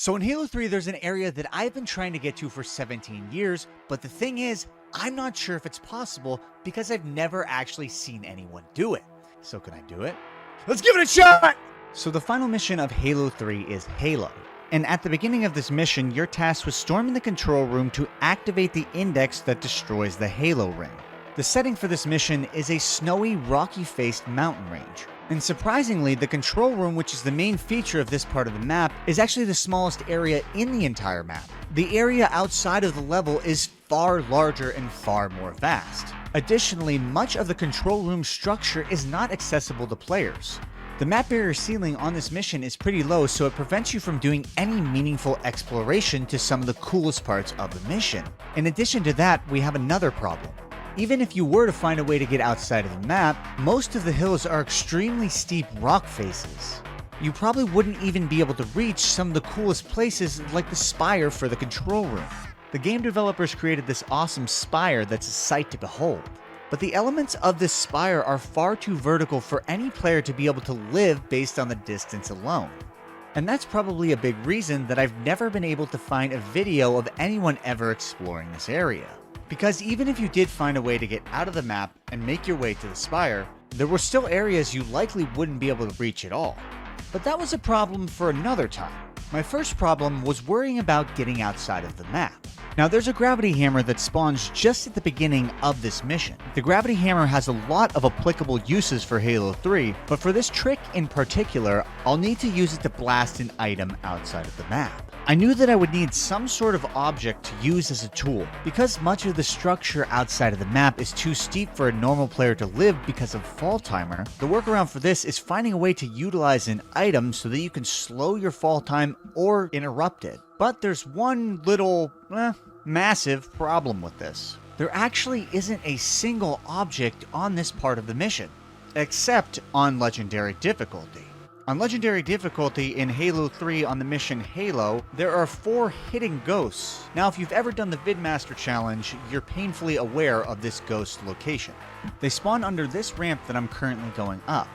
So in Halo 3, there's an area that I've been trying to get to for 17 years, but the thing is, I'm not sure if it's possible because I've never actually seen anyone do it. So can I do it? Let's give it a shot! So the final mission of Halo 3 is Halo. And at the beginning of this mission, you're tasked with storming the control room to activate the index that destroys the Halo ring. The setting for this mission is a snowy, rocky-faced mountain range. And surprisingly, the control room, which is the main feature of this part of the map, is actually the smallest area in the entire map. The area outside of the level is far larger and far more vast. Additionally, much of the control room structure is not accessible to players. The map barrier ceiling on this mission is pretty low, so it prevents you from doing any meaningful exploration to some of the coolest parts of the mission. In addition to that, we have another problem. Even if you were to find a way to get outside of the map, most of the hills are extremely steep rock faces. You probably wouldn't even be able to reach some of the coolest places like the spire for the control room. The game developers created this awesome spire that's a sight to behold. But the elements of this spire are far too vertical for any player to be able to live based on the distance alone. And that's probably a big reason that I've never been able to find a video of anyone ever exploring this area. Because even if you did find a way to get out of the map and make your way to the spire, there were still areas you likely wouldn't be able to reach at all. But that was a problem for another time. My first problem was worrying about getting outside of the map. Now there's a gravity hammer that spawns just at the beginning of this mission. The gravity hammer has a lot of applicable uses for Halo 3, but for this trick in particular, I'll need to use it to blast an item outside of the map. I knew that I would need some sort of object to use as a tool. Because much of the structure outside of the map is too steep for a normal player to live because of fall timer, the workaround for this is finding a way to utilize an item so that you can slow your fall time or interrupt it. But there's one little, massive problem with this. There actually isn't a single object on this part of the mission, except on Legendary difficulty. On Legendary difficulty in Halo 3 on the mission Halo, there are 4 hidden ghosts. Now if you've ever done the Vidmaster challenge, you're painfully aware of this ghost location. They spawn under this ramp that I'm currently going up.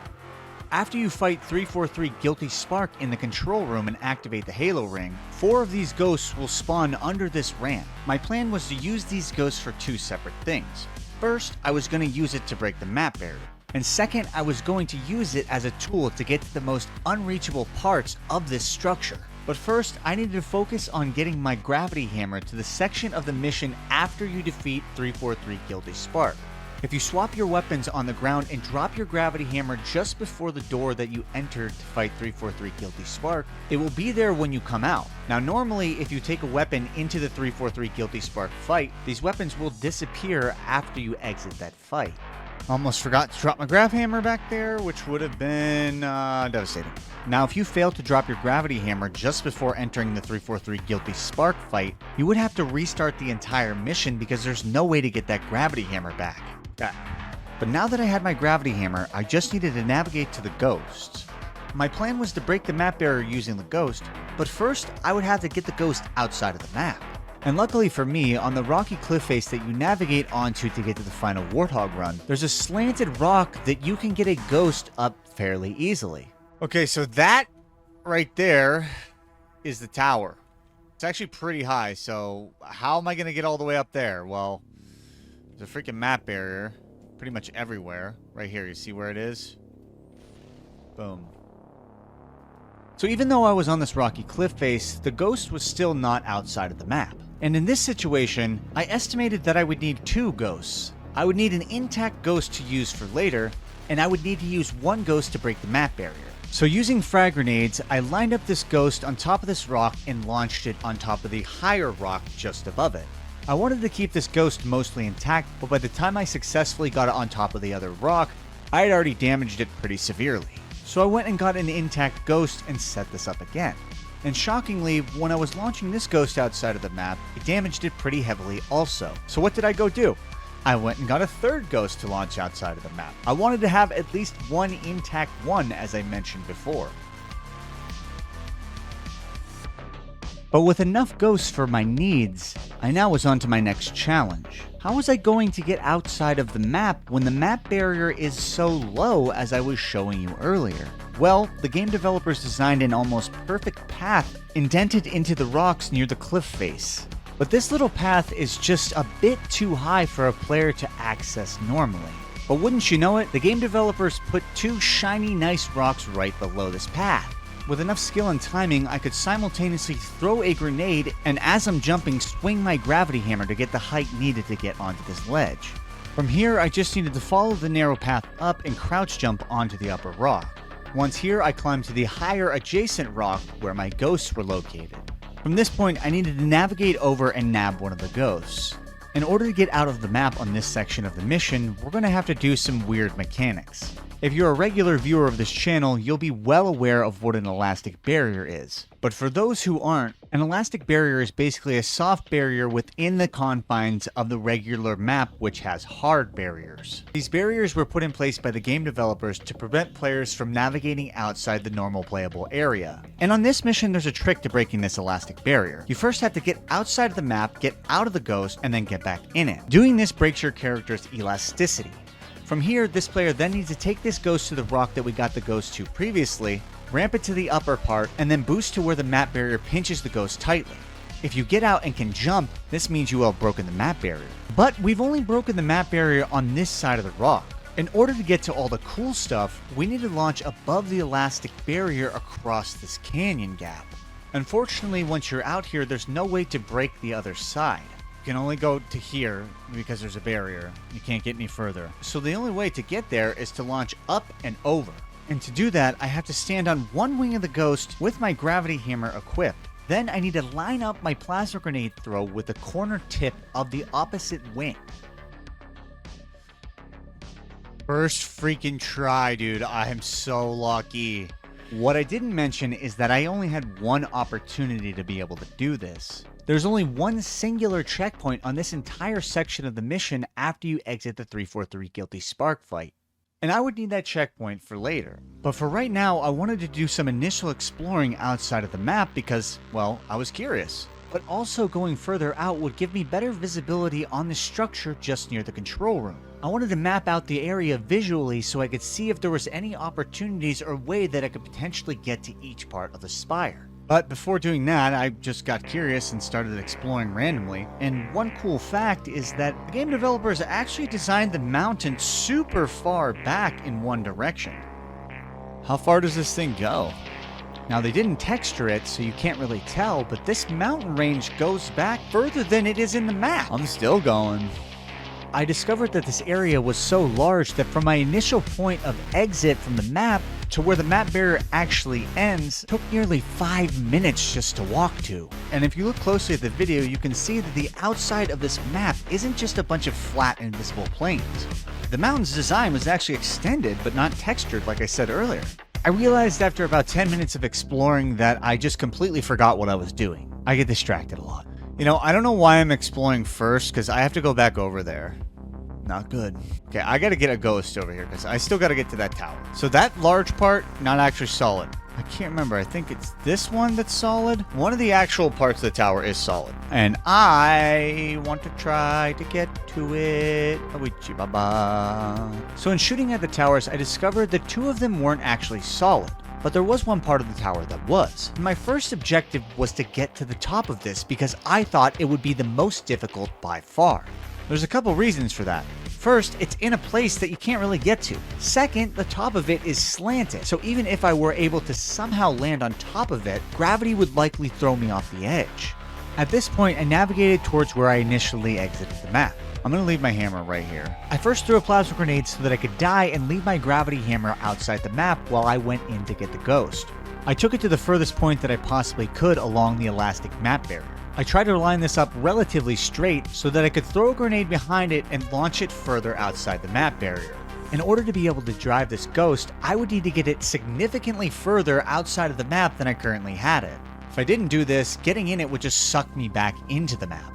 After you fight 343 Guilty Spark in the control room and activate the Halo ring, 4 of these ghosts will spawn under this ramp. My plan was to use these ghosts for 2 separate things. First, I was going to use it to break the map barrier. And second, I was going to use it as a tool to get to the most unreachable parts of this structure. But first, I needed to focus on getting my gravity hammer to the section of the mission after you defeat 343 Guilty Spark. If you swap your weapons on the ground and drop your gravity hammer just before the door that you entered to fight 343 Guilty Spark, it will be there when you come out. Now normally, if you take a weapon into the 343 Guilty Spark fight, these weapons will disappear after you exit that fight. Almost forgot to drop my grav hammer back there, which would have been devastating. Now, if you fail to drop your gravity hammer just before entering the 343 Guilty Spark fight, you would have to restart the entire mission because there's no way to get that gravity hammer back. But now that I had my gravity hammer, I just needed to navigate to the ghosts. My plan was to break the map barrier using the ghost, but first I would have to get the ghost outside of the map. And luckily for me, on the rocky cliff face that you navigate onto to get to the final Warthog run, there's a slanted rock that you can get a ghost up fairly easily. Okay, so that right there is the tower. It's actually pretty high, so how am I going to get all the way up there? Well, there's a freaking map barrier pretty much everywhere. Right here, you see where it is? Boom. So even though I was on this rocky cliff face, the ghost was still not outside of the map. And in this situation, I estimated that I would need 2 ghosts. I would need an intact ghost to use for later, and I would need to use 1 ghost to break the map barrier. So using frag grenades, I lined up this ghost on top of this rock and launched it on top of the higher rock just above it. I wanted to keep this ghost mostly intact, but by the time I successfully got it on top of the other rock, I had already damaged it pretty severely. So I went and got an intact ghost and set this up again. And shockingly, when I was launching this ghost outside of the map, it damaged it pretty heavily also. So what did I go do? I went and got a 3rd ghost to launch outside of the map. I wanted to have at least 1 intact one, as I mentioned before. But with enough ghosts for my needs, I now was on to my next challenge. How was I going to get outside of the map when the map barrier is so low as I was showing you earlier? Well, the game developers designed an almost perfect path indented into the rocks near the cliff face. But this little path is just a bit too high for a player to access normally. But wouldn't you know it, the game developers put two shiny nice rocks right below this path. With enough skill and timing, I could simultaneously throw a grenade and as I'm jumping, swing my gravity hammer to get the height needed to get onto this ledge. From here, I just needed to follow the narrow path up and crouch jump onto the upper rock. Once here, I climbed to the higher adjacent rock where my ghosts were located. From this point, I needed to navigate over and nab one of the ghosts. In order to get out of the map on this section of the mission, we're going to have to do some weird mechanics. If you're a regular viewer of this channel, you'll be well aware of what an elastic barrier is. But for those who aren't, an elastic barrier is basically a soft barrier within the confines of the regular map, which has hard barriers. These barriers were put in place by the game developers to prevent players from navigating outside the normal playable area. And on this mission, there's a trick to breaking this elastic barrier. You first have to get outside of the map, get out of the ghost, and then get back in it. Doing this breaks your character's elasticity. From here, this player then needs to take this ghost to the rock that we got the ghost to previously, ramp it to the upper part, and then boost to where the map barrier pinches the ghost tightly. If you get out and can jump, this means you will have broken the map barrier. But we've only broken the map barrier on this side of the rock. In order to get to all the cool stuff, we need to launch above the elastic barrier across this canyon gap. Unfortunately, once you're out here, there's no way to break the other side. You can only go to here because there's a barrier. You can't get any further. So the only way to get there is to launch up and over. And to do that, I have to stand on one wing of the ghost with my gravity hammer equipped. Then I need to line up my plasma grenade throw with the corner tip of the opposite wing. First freaking try, dude. I am so lucky. What I didn't mention is that I only had one opportunity to be able to do this. There's only one singular checkpoint on this entire section of the mission after you exit the 343 Guilty Spark fight. And I would need that checkpoint for later. But for right now, I wanted to do some initial exploring outside of the map because, well, I was curious. But also going further out would give me better visibility on the structure just near the control room. I wanted to map out the area visually so I could see if there was any opportunities or way that I could potentially get to each part of the spire. But before doing that, I just got curious and started exploring randomly. And one cool fact is that the game developers actually designed the mountain super far back in one direction. How far does this thing go? Now, they didn't texture it, so you can't really tell, but this mountain range goes back further than it is in the map. I'm still going. I discovered that this area was so large that from my initial point of exit from the map to where the map barrier actually ends took nearly 5 minutes just to walk to. And if you look closely at the video, you can see that the outside of this map isn't just a bunch of flat invisible plains. The mountain's design was actually extended but not textured like I said earlier. I realized after about 10 minutes of exploring that I just completely forgot what I was doing. I get distracted a lot. You know, I don't know why I'm exploring first, because I have to go back over there. Not good. Okay, I gotta get a ghost over here, because I still gotta get to that tower. So that large part, not actually solid. I can't remember. I think it's this one that's solid. One of the actual parts of the tower is solid. And I want to try to get to it. So in shooting at the towers, I discovered that 2 of them weren't actually solid. But there was one part of the tower that was. My first objective was to get to the top of this because I thought it would be the most difficult by far. There's a couple reasons for that. First, it's in a place that you can't really get to. Second, the top of it is slanted, so even if I were able to somehow land on top of it, gravity would likely throw me off the edge. At this point, I navigated towards where I initially exited the map. I'm going to leave my hammer right here. I first threw a plasma grenade so that I could die and leave my gravity hammer outside the map while I went in to get the ghost. I took it to the furthest point that I possibly could along the elastic map barrier. I tried to line this up relatively straight so that I could throw a grenade behind it and launch it further outside the map barrier. In order to be able to drive this ghost, I would need to get it significantly further outside of the map than I currently had it. If I didn't do this, getting in it would just suck me back into the map.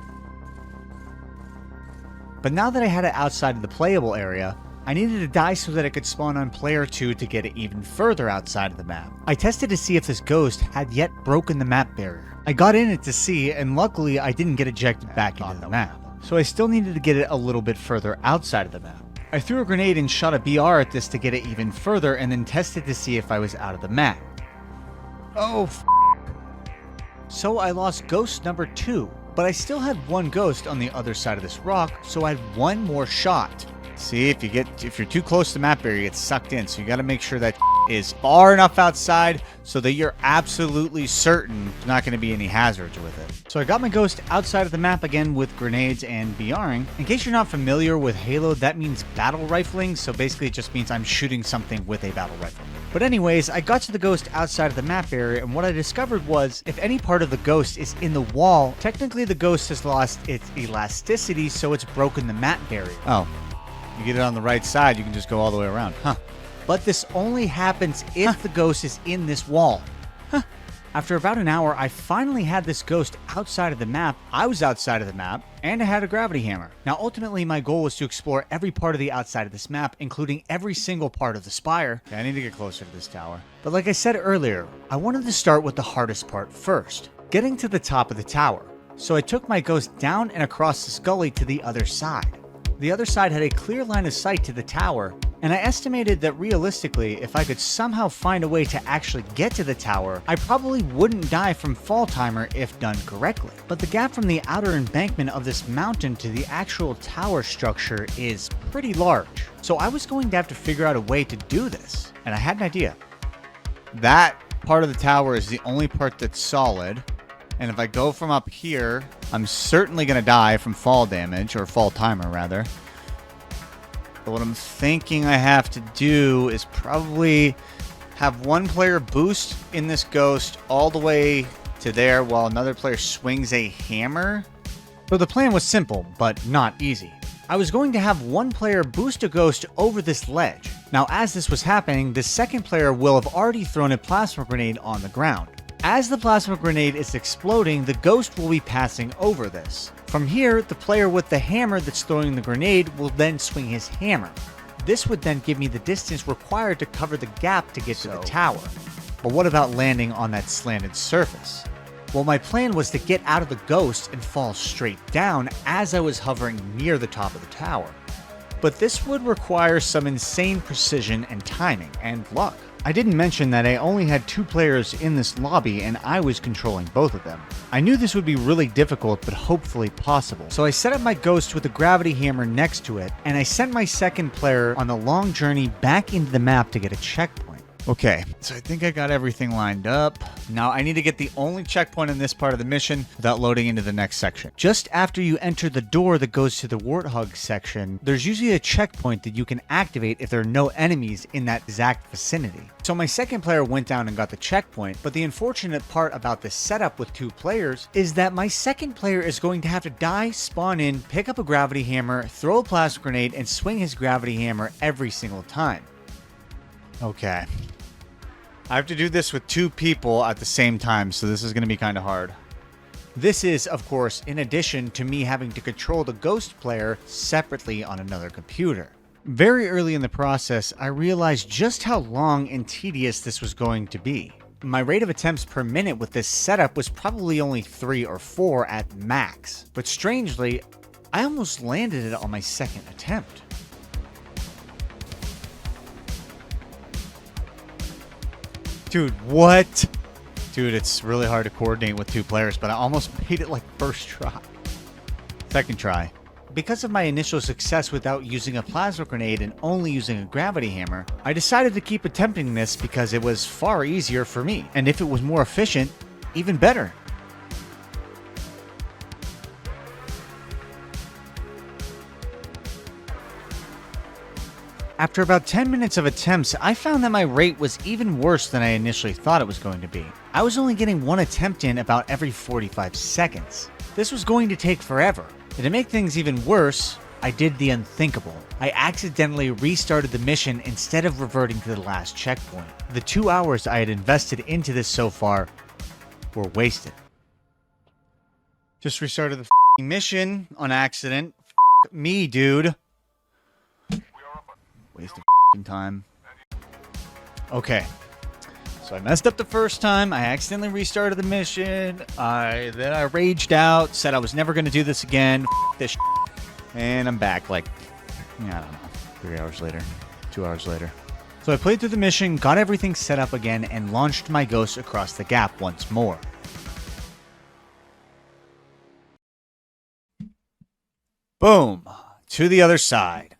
But now that I had it outside of the playable area, I needed to die so that I could spawn on player 2 to get it even further outside of the map. I tested to see if this ghost had yet broken the map barrier. I got in it to see, and luckily I didn't get ejected back into the map. So I still needed to get it a little bit further outside of the map. I threw a grenade and shot a BR at this to get it even further and then tested to see if I was out of the map. Oh, So I lost ghost number 2, but I still had one ghost on the other side of this rock, so I had one more shot. See, if you're too close to the map area, you get sucked in, so you gotta make sure that is far enough outside so that you're absolutely certain there's not gonna be any hazards with it. So I got my ghost outside of the map again with grenades and BRing. In case you're not familiar with Halo, that means battle rifling, so basically it just means I'm shooting something with a battle rifle. But anyways, I got to the ghost outside of the map area, and what I discovered was if any part of the ghost is in the wall, technically the ghost has lost its elasticity, so it's broken the map barrier. Oh. You get it on the right side, you can just go all the way around. Huh. But this only happens if the ghost is in this wall. Huh. After about an hour, I finally had this ghost outside of the map. I was outside of the map, and I had a gravity hammer. Now, ultimately, my goal was to explore every part of the outside of this map, including every single part of the spire. Okay, I need to get closer to this tower. But like I said earlier, I wanted to start with the hardest part first, getting to the top of the tower. So I took my ghost down and across this gully to the other side. The other side had a clear line of sight to the tower, and I estimated that realistically, if I could somehow find a way to actually get to the tower, I probably wouldn't die from fall timer if done correctly. But the gap from the outer embankment of this mountain to the actual tower structure is pretty large, so I was going to have to figure out a way to do this, and I had an idea. That part of the tower is the only part that's solid. And if I go from up here, I'm certainly going to die from fall damage, or fall timer, rather. But what I'm thinking I have to do is probably have one player boost in this ghost all the way to there while another player swings a hammer. So the plan was simple, but not easy. I was going to have one player boost a ghost over this ledge. Now, as this was happening, the second player will have already thrown a plasma grenade on the ground. As the plasma grenade is exploding, the ghost will be passing over this. From here, the player with the hammer that's throwing the grenade will then swing his hammer. This would then give me the distance required to cover the gap to get to the tower. But what about landing on that slanted surface? Well, my plan was to get out of the ghost and fall straight down as I was hovering near the top of the tower. But this would require some insane precision and timing, and luck. I didn't mention that I only had 2 players in this lobby and I was controlling both of them. I knew this would be really difficult, but hopefully possible. So I set up my ghost with a gravity hammer next to it, and I sent my second player on the long journey back into the map to get a checkpoint. Okay, so I think I got everything lined up. Now I need to get the only checkpoint in this part of the mission without loading into the next section. Just after you enter the door that goes to the Warthog section, there's usually a checkpoint that you can activate if there are no enemies in that exact vicinity. So my second player went down and got the checkpoint, but the unfortunate part about this setup with 2 players is that my second player is going to have to die, spawn in, pick up a gravity hammer, throw a plasma grenade, and swing his gravity hammer every single time. Okay. I have to do this with 2 people at the same time, so this is going to be kind of hard. This is, of course, in addition to me having to control the ghost player separately on another computer. Very early in the process, I realized just how long and tedious this was going to be. My rate of attempts per minute with this setup was probably only 3 or 4 at max, but strangely, I almost landed it on my second attempt. Dude, what? Dude, it's really hard to coordinate with 2 players, but I almost made it like first try. Second try. Because of my initial success without using a plasma grenade and only using a gravity hammer, I decided to keep attempting this because it was far easier for me, and if it was more efficient, even better. After about 10 minutes of attempts, I found that my rate was even worse than I initially thought it was going to be. I was only getting 1 attempt in about every 45 seconds. This was going to take forever. And to make things even worse, I did the unthinkable. I accidentally restarted the mission instead of reverting to the last checkpoint. The 2 hours I had invested into this so far were wasted. Just restarted the mission on accident. Me, dude. Waste of time. Okay. So I messed up the first time. I accidentally restarted the mission. Then I raged out, said I was never going to do this again. This and I'm back. Like, yeah, I don't know. 3 hours later. 2 hours later. So I played through the mission, got everything set up again, and launched my ghost across the gap once more. Boom! To the other side.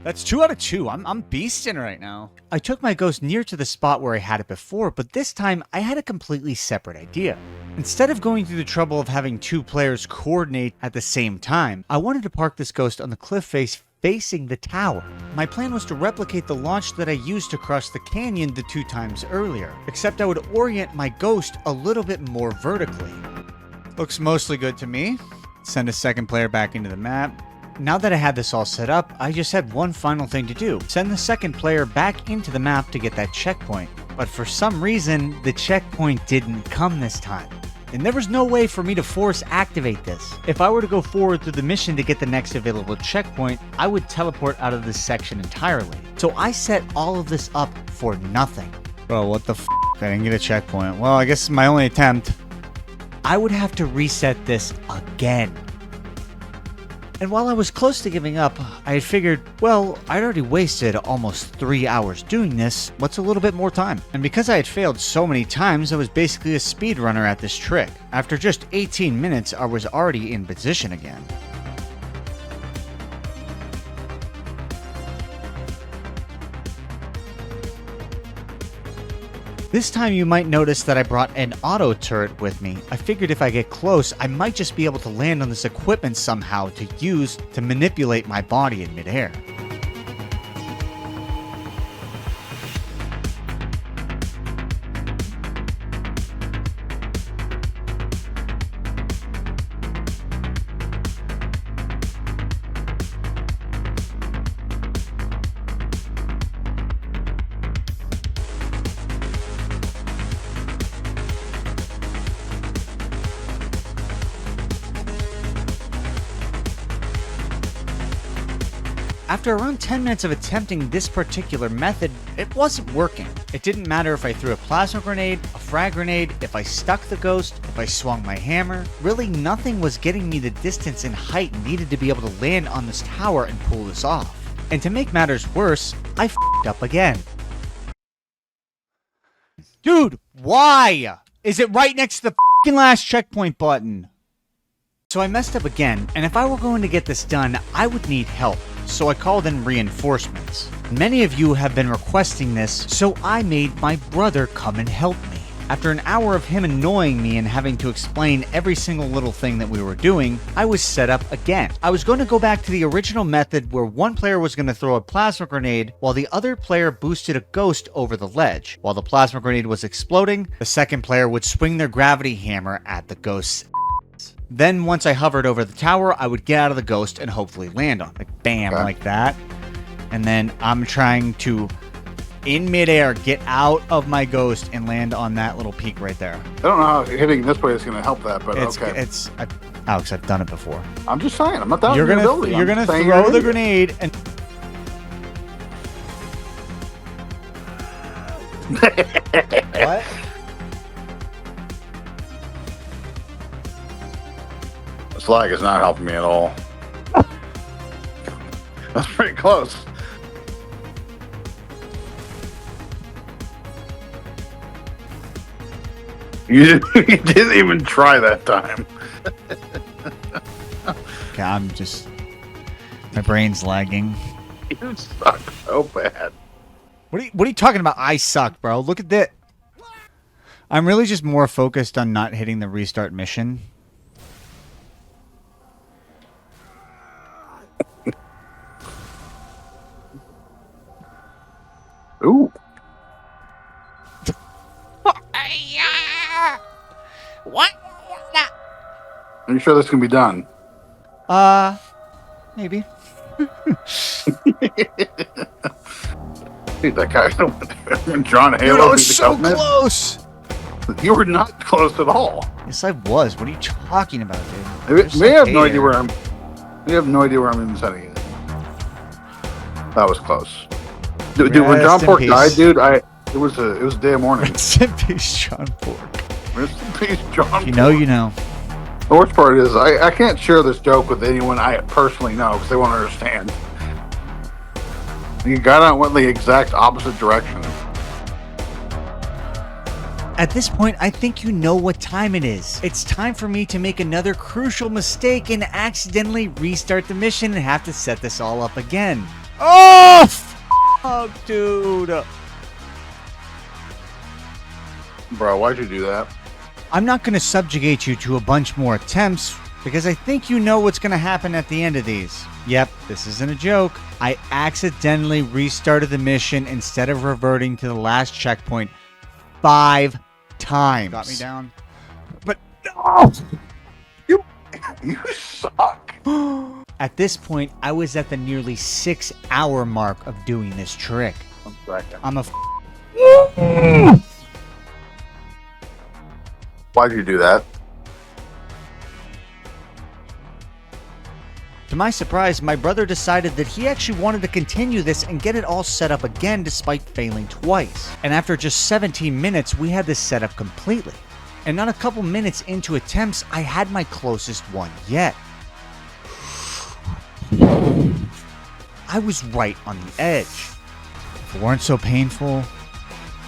That's 2 out of 2. I'm beasting right now. I took my ghost near to the spot where I had it before, but this time I had a completely separate idea. Instead of going through the trouble of having 2 players coordinate at the same time, I wanted to park this ghost on the cliff face facing the tower. My plan was to replicate the launch that I used to cross the canyon the 2 times earlier, except I would orient my ghost a little bit more vertically. Looks mostly good to me. Send a second player back into the map. Now that I had this all set up, I just had one final thing to do. Send the second player back into the map to get that checkpoint. But for some reason, the checkpoint didn't come this time. And there was no way for me to force activate this. If I were to go forward through the mission to get the next available checkpoint, I would teleport out of this section entirely. So I set all of this up for nothing. Bro, what the f***? I didn't get a checkpoint. Well, I guess it's my only attempt. I would have to reset this again. And while I was close to giving up, I had figured, well, I'd already wasted almost 3 hours doing this, what's a little bit more time? And because I had failed so many times, I was basically a speedrunner at this trick. After just 18 minutes, I was already in position again. This time you might notice that I brought an auto turret with me. I figured if I get close, I might just be able to land on this equipment somehow to use to manipulate my body in midair. After around 10 minutes of attempting this particular method, it wasn't working. It didn't matter if I threw a plasma grenade, a frag grenade, if I stuck the ghost, if I swung my hammer. Really nothing was getting me the distance and height needed to be able to land on this tower and pull this off. And to make matters worse, I f***ed up again. Dude, why? Is it right next to the f***ing last checkpoint button? So I messed up again, and if I were going to get this done, I would need help. So I called in reinforcements. Many of you have been requesting this, so I made my brother come and help me. After an hour of him annoying me and having to explain every single little thing that we were doing, I was set up again. I was going to go back to the original method where one player was going to throw a plasma grenade while the other player boosted a ghost over the ledge. While the plasma grenade was exploding, the second player would swing their gravity hammer at the ghost's. Then once I hovered over the tower, I would get out of the ghost and hopefully land on it. Like bam, like that. And then I'm trying to, in midair, get out of my ghost and land on that little peak right there. I don't know how hitting this way is going to help that, but okay. Alex, I've done it before. I'm just saying, I'm not doubting You're gonna throw the grenade and... What? This lag is not helping me at all. That's pretty close. You didn't even try that time. Okay, I'm just... My brain's lagging. You suck so bad. What are you talking about? I suck, bro. Look at that. I'm really just more focused on not hitting the restart mission. Ooh. What? Are you sure this can be done? Maybe. Dude, that guy's John Halo. Dude, I was so close. You were not close at all. Yes, I was. What are you talking about, dude? We have no idea where I'm. We have no idea where I'm even setting it. That was close. Dude, when John Pork died, dude, it was a day of mourning. Rest in peace, John Pork. Rest in peace, John Pork. You know, you know. The worst part is I can't share this joke with anyone I personally know because they won't understand. You got out and went the exact opposite direction. At this point, I think you know what time it is. It's time for me to make another crucial mistake and accidentally restart the mission and have to set this all up again. Oh, fuck, dude. Bro, why'd you do that? I'm not going to subjugate you to a bunch more attempts because I think you know what's going to happen at the end of these. Yep, this isn't a joke. I accidentally restarted the mission instead of reverting to the last checkpoint 5 times. Got me down. But oh, you suck. At this point, I was at the nearly 6-hour mark of doing this trick. I'm a Why'd you do that? To my surprise, my brother decided that he actually wanted to continue this and get it all set up again despite failing twice. And after just 17 minutes, we had this set up completely. And not a couple minutes into attempts, I had my closest one yet. I was right on the edge. If it weren't so painful,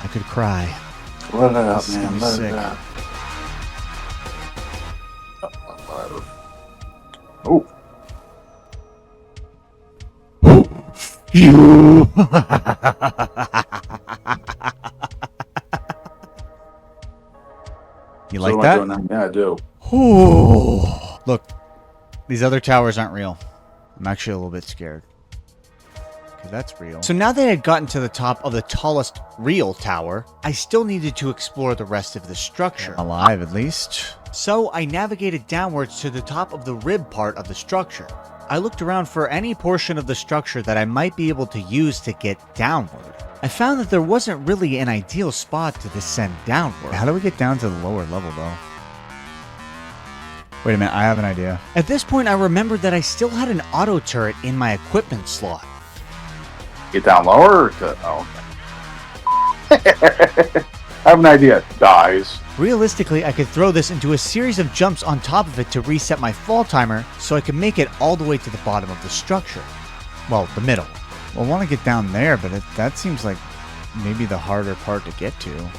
I could cry. Let it out, This is man. gonna be Let sick. it out. Oh. You. You like So that? am I doing Yeah, I do. Ooh. Look, these other towers aren't real. I'm actually a little bit scared. Okay, that's real. So now that I had gotten to the top of the tallest real tower, I still needed to explore the rest of the structure. Alive, at least. So I navigated downwards to the top of the rib part of the structure. I looked around for any portion of the structure that I might be able to use to get downward. I found that there wasn't really an ideal spot to descend downward. How do we get down to the lower level, though? Wait a minute, I have an idea. At this point, I remembered that I still had an auto turret in my equipment slot. Get down lower or to... Oh, okay. I have an idea. Dies. Realistically, I could throw this into a series of jumps on top of it to reset my fall timer so I could make it all the way to the bottom of the structure. Well, the middle. Well, I want to get down there, but that seems like maybe the harder part to get to.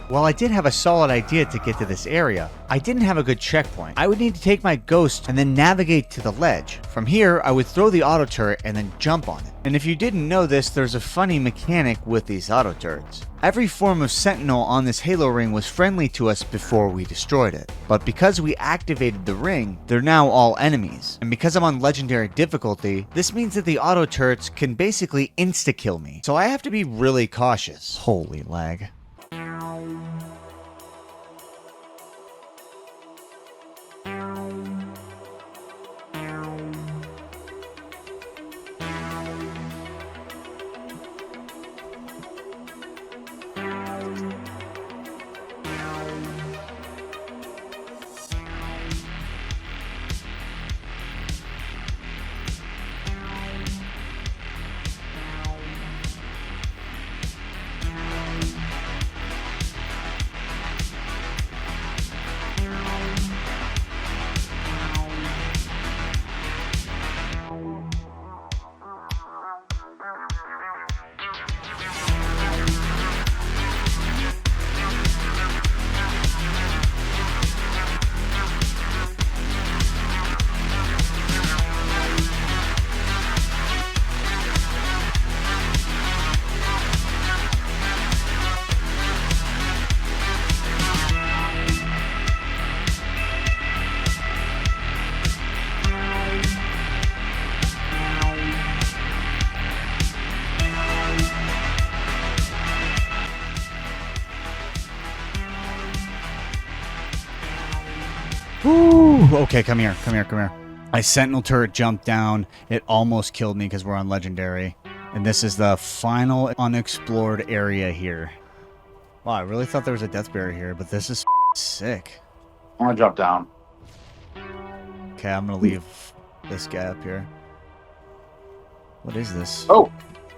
While I did have a solid idea to get to this area, I didn't have a good checkpoint. I would need to take my ghost and then navigate to the ledge. From here, I would throw the auto turret and then jump on it. And if you didn't know this, there's a funny mechanic with these auto turrets. Every form of sentinel on this Halo ring was friendly to us before we destroyed it. But because we activated the ring, they're now all enemies. And because I'm on legendary difficulty, this means that the auto turrets can basically insta-kill me. So I have to be really cautious. Holy lag. Ooh, okay, come here. My sentinel turret jumped down. It almost killed me because we're on legendary. And this is the final unexplored area here. Wow, I really thought there was a death barrier here, but this is sick. I want to jump down. Okay, I'm gonna leave this guy up here. What is this? Oh,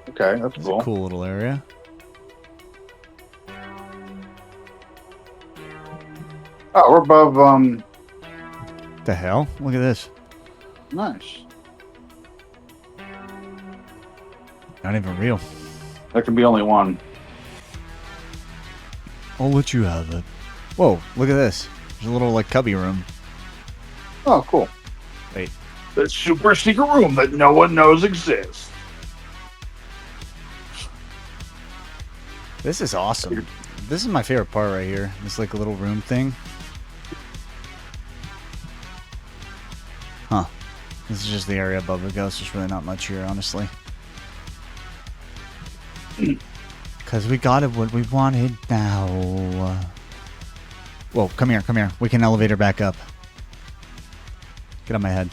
okay, that's It's cool. a cool little area. Oh, we're above, The hell? Look at this. nice. Not even real. There can be only one. I'll let you have it. Whoa, look at this. There's a little, like, cubby room. Oh, cool. Wait. The super secret room that no one knows exists. This is awesome. This is my favorite part right here. This, like, a little room thing. Huh. This is just the area above the ghost. There's really not much here, honestly. Because we got it what we wanted now. Whoa, come here, come here. We can elevator back up. Get on my head.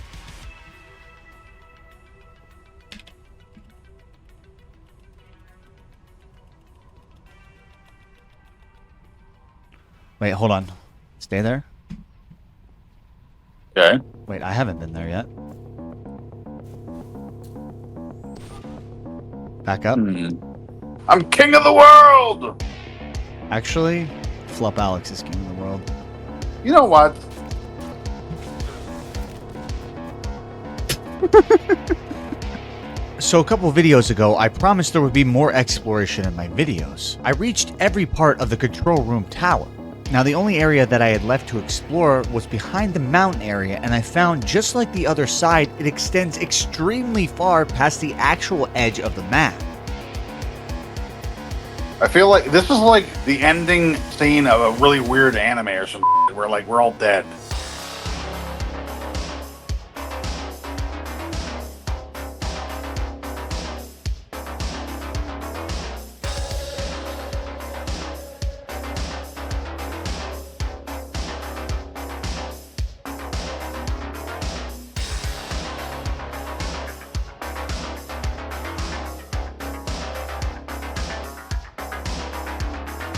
Wait, hold on. Stay there. Okay. Wait, I haven't been there yet. Back up. I'm king of the world! Actually, Flup Alex is king of the world. You know what? So a couple videos ago, I promised there would be more exploration in my videos. I reached every part of the control room tower. Now the only area that I had left to explore was behind the mountain area, and I found, just like the other side, it extends extremely far past the actual edge of the map. I feel like this is like the ending scene of a really weird anime or something where like we're all dead.